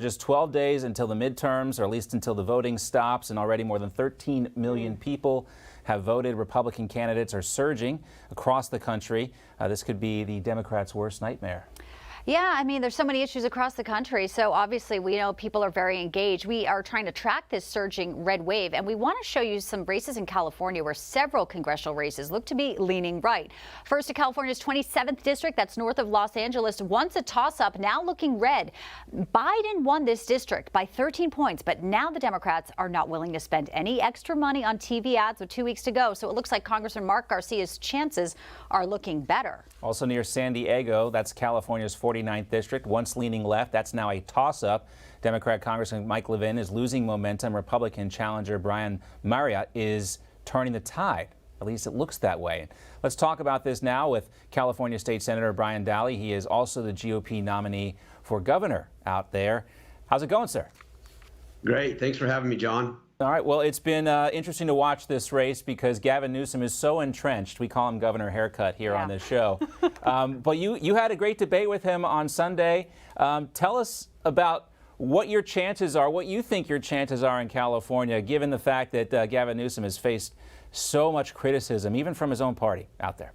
Just 12 days until the midterms, or at least until the voting stops, and already more than 13 million people have voted. Republican candidates are surging across the country. This could be the Democrats' worst nightmare. Yeah, I mean, there's so many issues across the country, so obviously we know people are very engaged. We are trying to track this surging red wave, and we want to show you some races in California where several congressional races look to be leaning right. First to California's 27th district, that's north of Los Angeles, once a toss-up, now looking red. Biden won this district by 13 points, but now the Democrats are not willing to spend any extra money on TV ads with 2 weeks to go, so it looks like Congressman Mark Garcia's chances are looking better. Also near San Diego, that's California's 49th district, once leaning left. That's now a toss-up. Democrat Congressman Mike Levin is losing momentum. Republican challenger Brian Dahle is turning the tide. At least it looks that way. Let's talk about this now with California State Senator Brian Dahle. He is also the GOP nominee for governor out there. How's it going, sir? Great. Thanks for having me, John. All right. Well, it's been interesting to watch this race because Gavin Newsom is so entrenched. We call him Governor Haircut here on this show. But you had a great debate with him on Sunday. Tell us about what your chances are, what you think your chances are in California, given the fact that Gavin Newsom has faced so much criticism, even from his own party out there.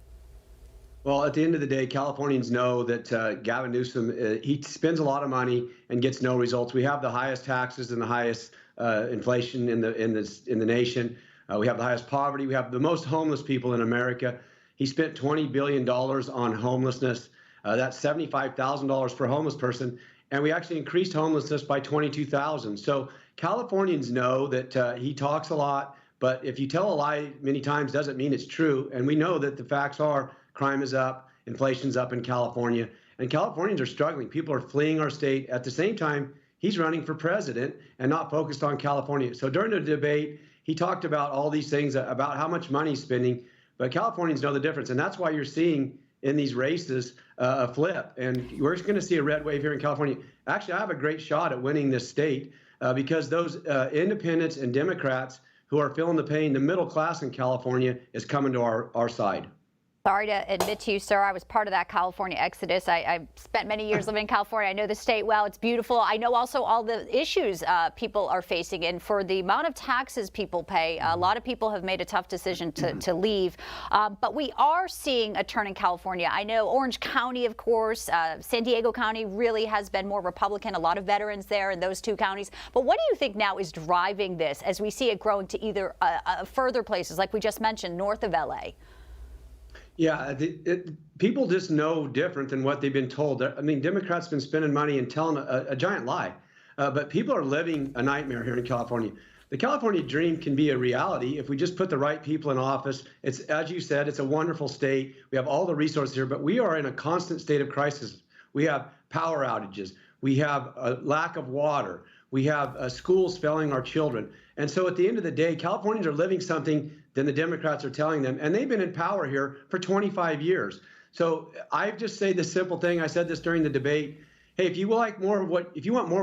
Well, at the end of the day, Californians know that Gavin Newsom, he spends a lot of money and gets no results. We have the highest taxes and the highest inflation in the nation. We have the highest poverty. We have the most homeless people in America. He spent $20 billion on homelessness. That's $75,000 per homeless person. And we actually increased homelessness by 22,000. So Californians know that he talks a lot, but if you tell a lie many times doesn't mean it's true. And we know that the facts are crime is up, inflation's up in California, and Californians are struggling. People are fleeing our state. At the same time, he's running for president and not focused on California. So during the debate, he talked about all these things, about how much money he's spending, but Californians know the difference. And that's why you're seeing in these races a flip. And we're going to see a red wave here in California. Actually, I have a great shot at winning this state because those independents and Democrats who are feeling the pain, the middle class in California is coming to our side. Sorry to admit to you, sir, I was part of that California exodus. I spent many years living in California. I know the state well. It's beautiful. I know also all the issues people are facing. And for the amount of taxes people pay, a lot of people have made a tough decision to leave. But we are seeing a turn in California. I know Orange County, of course, San Diego County really has been more Republican. A lot of veterans there in those two counties. But what do you think now is driving this as we see it growing to either further places, like we just mentioned, north of L.A.? Yeah, people just know different than what they've been told. I mean, Democrats have been spending money and telling a giant lie, but people are living a nightmare here in California. The California dream can be a reality if we just put the right people in office. It's, as you said, it's a wonderful state. We have all the resources here, but we are in a constant state of crisis. We have power outages. We have a lack of water. We have schools failing our children. And so at the end of the day, Californians are living something than the Democrats are telling them. And they've been in power here for 25 years. So I just say this simple thing. I said this during the debate. Hey, if you want more of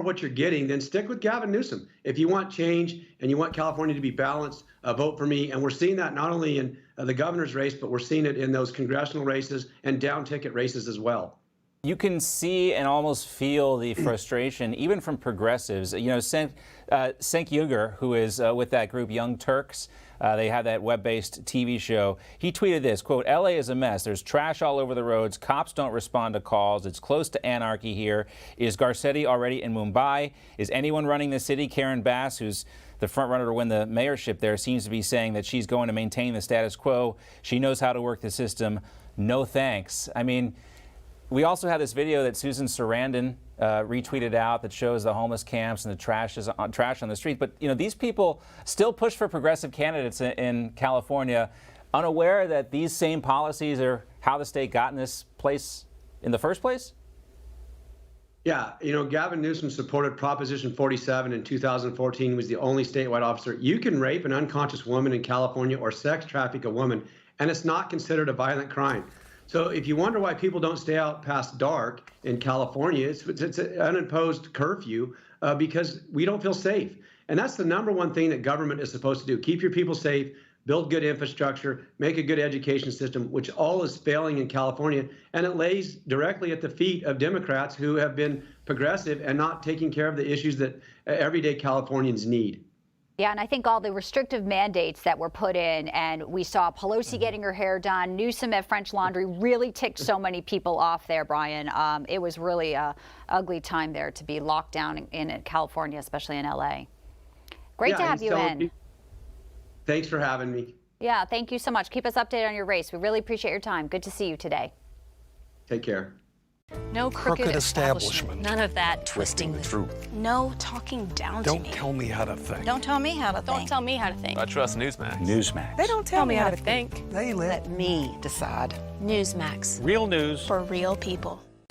what you're getting, then stick with Gavin Newsom. If you want change and you want California to be balanced, vote for me. And we're seeing that not only in the governor's race, but we're seeing it in those congressional races and down ticket races as well. You can see and almost feel the frustration, even from progressives. You know, Cenk Uygur, who is with that group Young Turks, they have that web-based TV show. He tweeted this, quote, "LA is a mess. There's trash all over the roads. Cops don't respond to calls. It's close to anarchy here. Is Garcetti already in Mumbai? Is anyone running the city? Karen Bass, who's the front runner to win the mayorship there, seems to be saying that she's going to maintain the status quo. She knows how to work the system. No thanks." I mean, we also have this video that Susan Sarandon retweeted out that shows the homeless camps and the trash on the street. But, you know, these people still push for progressive candidates in California, unaware that these same policies are how the state got in this place in the first place? Yeah, you know, Gavin Newsom supported Proposition 47 in 2014, was the only statewide officer. You can rape an unconscious woman in California or sex traffic a woman, and it's not considered a violent crime. So if you wonder why people don't stay out past dark in California, it's an unimposed curfew because we don't feel safe. And that's the number one thing that government is supposed to do. Keep your people safe, build good infrastructure, make a good education system, which all is failing in California. And it lays directly at the feet of Democrats who have been progressive and not taking care of the issues that everyday Californians need. Yeah, and I think all the restrictive mandates that were put in, and we saw Pelosi getting her hair done, Newsom at French Laundry, really ticked so many people off there, Brian. It was really a ugly time there to be locked down in California, especially in LA. Great to have you in. Thanks for having me. Yeah, thank you so much. Keep us updated on your race. We really appreciate your time. Good to see you today. Take care. No crooked establishment. None of that twisting the truth. No talking down to me. Don't tell me how to think. Don't tell me how to think. Don't tell me how to think. I trust Newsmax. Newsmax. They don't tell me how to think. They let me decide. Newsmax. Real news For real people.